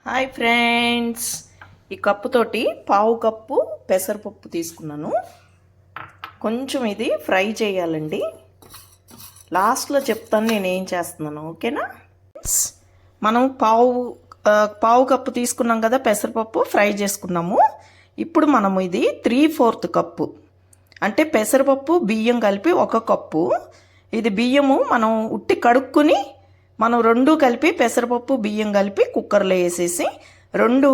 Hi friends, ఈ కప్పుతోటి పావు cup పెసరపప్పు తీసుకున్నాను. కొంచెం ఇది ఫ్రై చేయాలండి. లాస్ట్లో చెప్తాను నేను ఏం చేస్తున్నాను, ఓకేనా? మనం పావు కప్పు తీసుకున్నాం కదా పెసరపప్పు, ఫ్రై చేసుకున్నాము. ఇప్పుడు మనము ఇది 3/4 కప్పు, అంటే పెసరపప్పు బియ్యం కలిపి 1 కప్పు. ఇది బియ్యము మనం ఉట్టి కడుక్కుని మనం 2 కలిపి పెసరపప్పు బియ్యం కలిపి కుక్కర్లో వేసేసి 2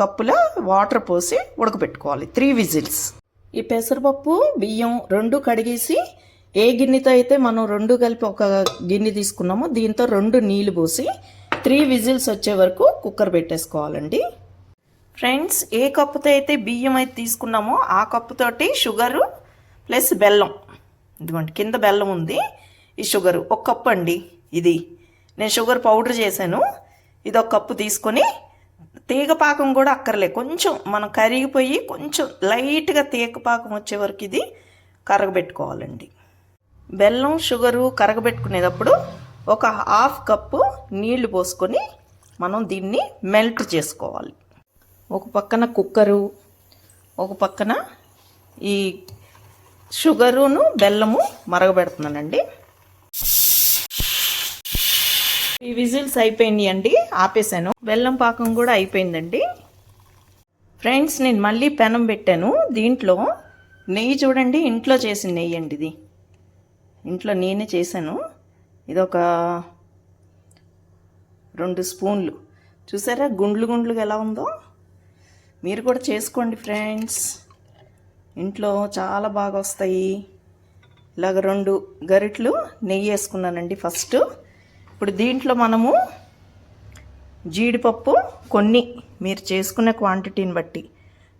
కప్పుల వాటర్ పోసి ఉడకపెట్టుకోవాలి 3 విజిల్స్. ఈ పెసరపప్పు బియ్యం 2 కడిగేసి ఏ గిన్నెతో అయితే మనం 2 కలిపి 1 గిన్నె తీసుకున్నామో దీంతో 2 నీళ్లు పోసి 3 విజిల్స్ వచ్చే వరకు కుక్కర్ పెట్టేసుకోవాలండి. ఫ్రెండ్స్, ఏ కప్పుతో అయితే బియ్యం అయితే తీసుకున్నామో ఆ కప్పుతోటి షుగరు ప్లస్ బెల్లం, ఇదిగోండి కింద బెల్లం ఉంది, ఈ షుగరు 1 కప్పు అండి. ఇది నేను షుగర్ పౌడర్ చేశాను. ఇది 1 కప్పు తీసుకొని తీగ పాకం కూడా అక్కర్లే, కొంచెం మనం కరిగిపోయి కొంచెం లైట్గా తీగ పాకం వచ్చే వరకు ఇది కరగబెట్టుకోవాలండి. బెల్లం షుగరు కరగబెట్టుకునేటప్పుడు 1/2 కప్పు నీళ్లు పోసుకొని మనం దీన్ని మెల్ట్ చేసుకోవాలి. ఒక పక్కన కుక్కరు, ఒక పక్కన ఈ షుగరును బెల్లము మరగబెడుతున్నానండి. ఈ విజిల్స్ అయిపోయినాయి అండి, ఆపేసాను. బెల్లం పాకం కూడా అయిపోయిందండి. ఫ్రెండ్స్, నేను మళ్ళీ పెనం పెట్టాను. దీంట్లో నెయ్యి చూడండి, ఇంట్లో చేసిన నెయ్యి అండి. ఇది ఇంట్లో నేనే చేశాను. ఇది ఒక 2 స్పూన్లు. చూసారా గుండ్లు గుండ్లుగా ఎలా ఉందో? మీరు కూడా చేసుకోండి ఫ్రెండ్స్, ఇంట్లో చాలా బాగా వస్తాయి. ఇలాగ 2 గరిటెలు నెయ్యి వేసుకున్నానండి ఫస్ట్. ఇప్పుడు దీంట్లో మనము జీడిపప్పు కొన్ని, మీరు చేసుకునే క్వాంటిటీని బట్టి,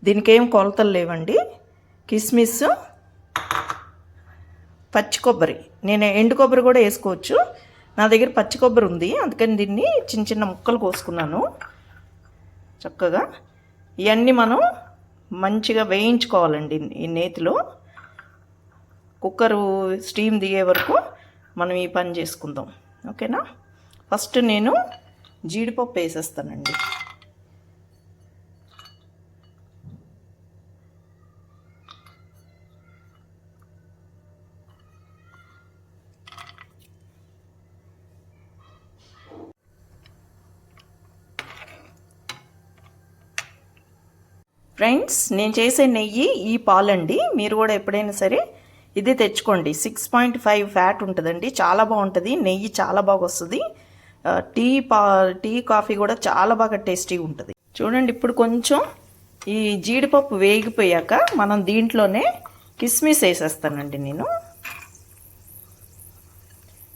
దీనికి ఏం కొలతలు లేవండి. కిస్మిస్, పచ్చి కొబ్బరి, నేను ఎండు కొబ్బరి కూడా వేసుకోవచ్చు, నా దగ్గర పచ్చి కొబ్బరి ఉంది అందుకని దీన్ని చిన్న చిన్న ముక్కలు కోసుకున్నాను చక్కగా. ఇవన్నీ మనం మంచిగా వేయించుకోవాలండి ఈ నేతిలో. కుక్కరు స్టీమ్ దిగే వరకు మనం ఈ పని చేసుకుందాం, ఓకేనా? ఫస్ట్ నేను జీడిపప్పు వేసేస్తానండి. ఫ్రెండ్స్, నేను చేసే నెయ్యి ఈ పాలండి. మీరు కూడా ఎప్పుడైనా సరే ఇది తెచ్చుకోండి. 6.5 ఫ్యాట్ ఉంటుందండి, చాలా బాగుంటుంది. నెయ్యి చాలా బాగా వస్తుంది. టీ కాఫీ కూడా చాలా బాగా టేస్టీగా ఉంటుంది. చూడండి, ఇప్పుడు కొంచెం ఈ జీడిపప్పు వేగిపోయాక మనం దీంట్లోనే కిస్మిస్ వేసేస్తానండి. నేను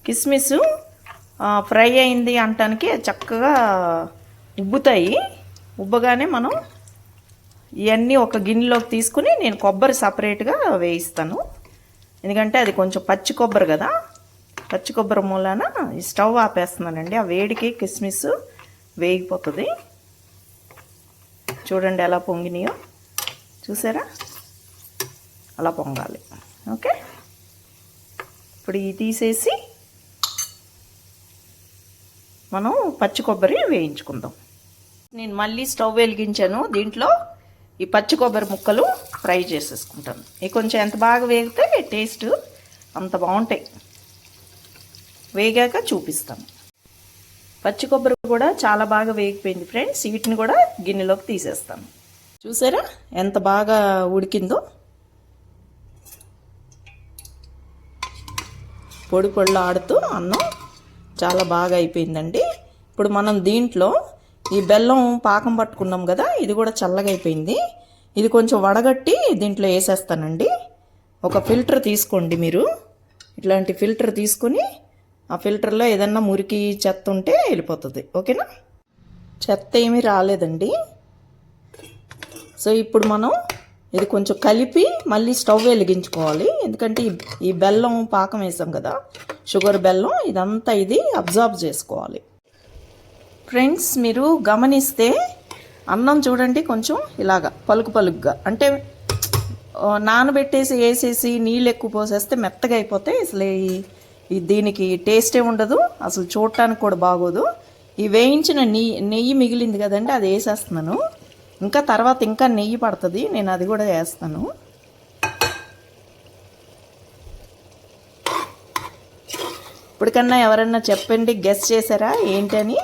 కిస్మిస్ ఫ్రై అయింది అంటానికి చక్కగా ఉబ్బుతాయి. ఉబ్బగానే మనం ఇవన్నీ ఒక గిన్నెలోకి తీసుకుని నేను కొబ్బరి సపరేట్గా వేయిస్తాను. ఎందుకంటే అది కొంచెం పచ్చి కొబ్బరి కదా, పచ్చి కొబ్బరి మూలాన ఈ స్టవ్ ఆపేస్తున్నానండి. ఆ వేడికి కిస్మిస్ వేగిపోతుంది. చూడండి ఎలా పొంగినాయో, చూసారా? అలా పొంగాలి, ఓకే? ఇప్పుడు ఇది తీసేసి మనం పచ్చి కొబ్బరి వేయించుకుందాం. నేను మళ్ళీ స్టవ్ వెలిగించాను. దీంట్లో ఈ పచ్చి కొబ్బరి ముక్కలు ఫ్రై చేసేసుకుంటాను. ఇవి కొంచెం ఎంత బాగా వేగితే టేస్ట్ అంత బాగుంటాయి. వేగాక చూపిస్తాను. పచ్చి కొబ్బరి కూడా చాలా బాగా వేగిపోయింది ఫ్రెండ్స్. వీటిని కూడా గిన్నెలోకి తీసేస్తాను. చూసారా ఎంత బాగా ఉడికిందో? పొడి పొడిలో ఆడుతూ అన్నం చాలా బాగా అయిపోయిందండి. ఇప్పుడు మనం దీంట్లో ఈ బెల్లం పాకం పట్టుకున్నాం కదా, ఇది కూడా చల్లగా అయిపోయింది. ఇది కొంచెం వడగట్టి దీంట్లో వేసేస్తానండి. ఒక ఫిల్టర్ తీసుకోండి మీరు, ఇట్లాంటి ఫిల్టర్ తీసుకొని ఆ ఫిల్టర్లో ఏదన్నా మురికి చెత్త ఉంటే వెళ్ళిపోతుంది, ఓకేనా? చెత్త ఏమీ రాలేదండి. సో ఇప్పుడు మనం ఇది కొంచెం కలిపి మళ్ళీ స్టవ్ వెలిగించుకోవాలి. ఎందుకంటే ఈ బెల్లం పాకం వేసాం కదా, షుగర్ బెల్లం, ఇదంతా ఇది అబ్జార్బ్ చేసుకోవాలి. ఫ్రెండ్స్, మీరు గమనిస్తే అన్నం చూడండి కొంచెం ఇలాగా పలుకు పలుకుగా, అంటే నానబెట్టేసి వేసేసి నీళ్ళు ఎక్కువ పోసేస్తే మెత్తగా అయిపోతే అసలు దీనికి టేస్టే ఉండదు, అసలు చూడటానికి కూడా బాగోదు. ఈ వేయించిన నెయ్యి మిగిలింది కదండి, అది వేసేస్తున్నాను. ఇంకా తర్వాత ఇంకా నెయ్యి పడుతుంది, నేను అది కూడా వేస్తాను. ఇప్పటికన్నా ఎవరన్నా చెప్పండి, గెస్ చేశారా ఏంటని?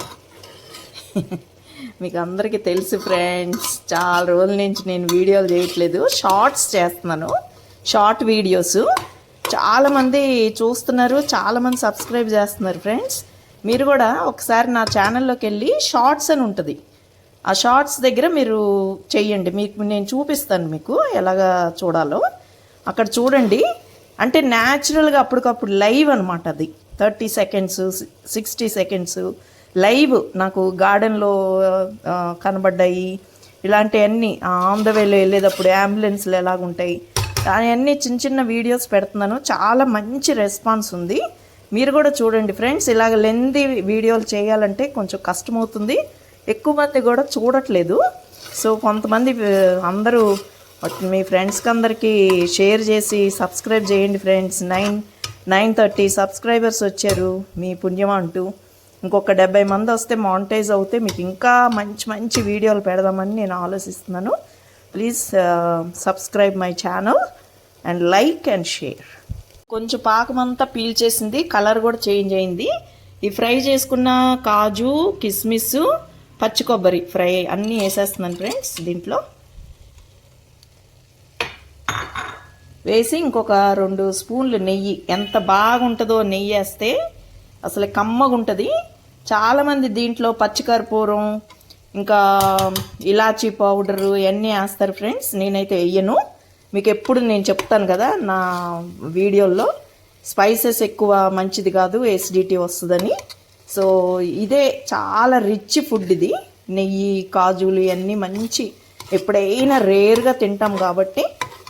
మీకు అందరికీ తెలుసు ఫ్రెండ్స్, చాలా రోజుల నుంచి నేను వీడియోలు చేయట్లేదు, షార్ట్స్ చేస్తున్నాను. షార్ట్ వీడియోస్ చాలామంది చూస్తున్నారు, చాలామంది సబ్స్క్రైబ్ చేస్తున్నారు ఫ్రెండ్స్. మీరు కూడా ఒకసారి నా ఛానల్లోకి వెళ్ళి షార్ట్స్ అని ఉంటుంది, ఆ షార్ట్స్ దగ్గర మీరు చెయ్యండి. మీకు నేను చూపిస్తాను మీకు ఎలాగా చూడాలో. అక్కడ చూడండి. అంటే న్యాచురల్గా అప్పటికప్పుడు లైవ్ అనమాట. అది 30 సెకండ్స్ 60 సెకండ్స్ లైవ్ నాకు గార్డెన్లో కనబడ్డాయి. ఇలాంటివన్నీ ఆన్ ద వేలో వెళ్ళేటప్పుడు అంబులెన్స్లు ఎలాగుంటాయి అవన్నీ చిన్న చిన్న వీడియోస్ పెడుతున్నాను. చాలా మంచి రెస్పాన్స్ ఉంది. మీరు కూడా చూడండి ఫ్రెండ్స్. ఇలాగ లెంతీ వీడియోలు చేయాలంటే కొంచెం కష్టమవుతుంది, ఎక్కువ మంది కూడా చూడట్లేదు. సో కొంతమంది అందరూ మీ ఫ్రెండ్స్కి అందరికీ షేర్ చేసి సబ్స్క్రైబ్ చేయండి ఫ్రెండ్స్. 930 సబ్స్క్రైబర్స్ వచ్చారు, మీ పుణ్యం అంటూ. ఇంకొక 70 మంది వస్తే మానిటైజ్ అవుతే మీకు ఇంకా మంచి మంచి వీడియోలు పెడదామని నేను ఆలోచిస్తున్నాను. Please subscribe my channel and like and share. కొంచెం పాకమంతా పీల్చేసింది, కలర్ కూడా చేంజ్ అయింది. ఈ ఫ్రై చేసుకున్న కాజు, కిస్మిస్, పచ్చి కొబ్బరి ఫ్రై అన్నీ వేసేస్తున్నాను ఫ్రెండ్స్. దీంట్లో వేసి ఇంకొక 2 స్పూన్లు నెయ్యి. ఎంత బాగుంటుందో నెయ్యి వేస్తే, అసలు కమ్మగుంటుంది. చాలామంది దీంట్లో పచ్చికర్పూరం, ఇంకా ఇలాచీ పౌడరు ఇవన్నీ వేస్తారు ఫ్రెండ్స్. నేనైతే వేయను. మీకు ఎప్పుడు నేను చెప్తాను కదా నా వీడియోల్లో, స్పైసెస్ ఎక్కువ మంచిది కాదు, ఎసిడిటీ వస్తుందని. సో ఇదే చాలా రిచ్ ఫుడ్ ఇది. నెయ్యి, కాజులు ఇవన్నీ మంచి, ఎప్పుడైనా రేర్గా తింటాం కాబట్టి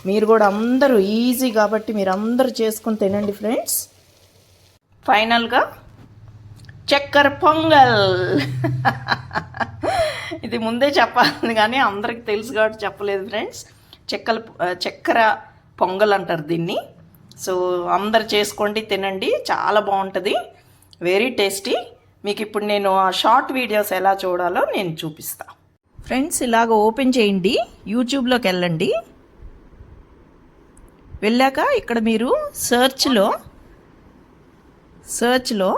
మీరు కూడా అందరూ ఈజీ కాబట్టి మీరు అందరూ చేసుకుని తినండి ఫ్రెండ్స్. ఫైనల్గా చక్కెర పొంగల్. ఇది ముందే చెప్పాలి కానీ అందరికి తెలుసు కాబట్టి చెప్పలేదు ఫ్రెండ్స్. చక్కెర పొంగల్ అంటారు దీన్ని. సో అందరు చేసుకోండి, తినండి, చాలా బాగుంటుంది, వెరీ టేస్టీ. మీకు ఇప్పుడు నేను ఆ షార్ట్ వీడియోస్ ఎలా చూడాలో నేను చూపిస్తా ఫ్రెండ్స్. ఇలాగ ఓపెన్ చేయండి, యూట్యూబ్లోకి వెళ్ళండి. వెళ్ళాక ఇక్కడ మీరు సర్చ్లో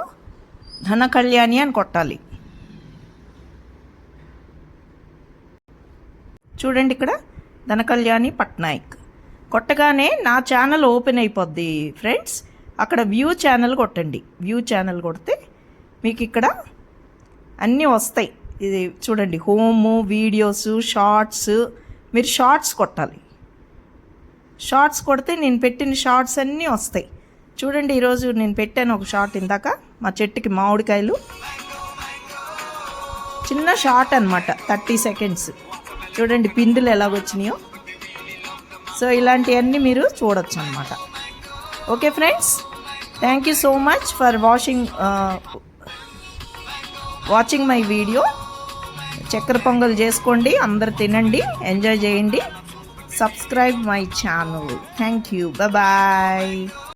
ధన కళ్యాణి అని కొట్టాలి. చూడండి ఇక్కడ ధన కళ్యాణి పట్నాయక్ కొట్టగానే నా ఛానల్ ఓపెన్ అయిపోద్ది ఫ్రెండ్స్. అక్కడ వ్యూ ఛానల్ కొట్టండి. వ్యూ ఛానల్ కొడితే మీకు ఇక్కడ అన్నీ వస్తాయి. ఇది చూడండి, హోము, వీడియోస్, షార్ట్స్. మీరు షార్ట్స్ కొట్టాలి. షార్ట్స్ కొడితే నేను పెట్టిన షార్ట్స్ అన్నీ వస్తాయి. చూడండి, ఈరోజు నేను పెట్టాను ఒక షార్ట్ ఇందాక, మా చెట్టుకి మామిడికాయలు. చిన్న షార్ట్ అనమాట, 30 సెకండ్స్. చూడండి పిందులు ఎలాగొచ్చినాయో. సో ఇలాంటివన్నీ మీరు చూడొచ్చు అనమాట. Okay friends, thank you so much for watching my video. చక్కెర పొంగల్ చేసుకోండి, అందరు తినండి, ఎంజాయ్ చేయండి. Subscribe my channel. Thank you. Bye bye.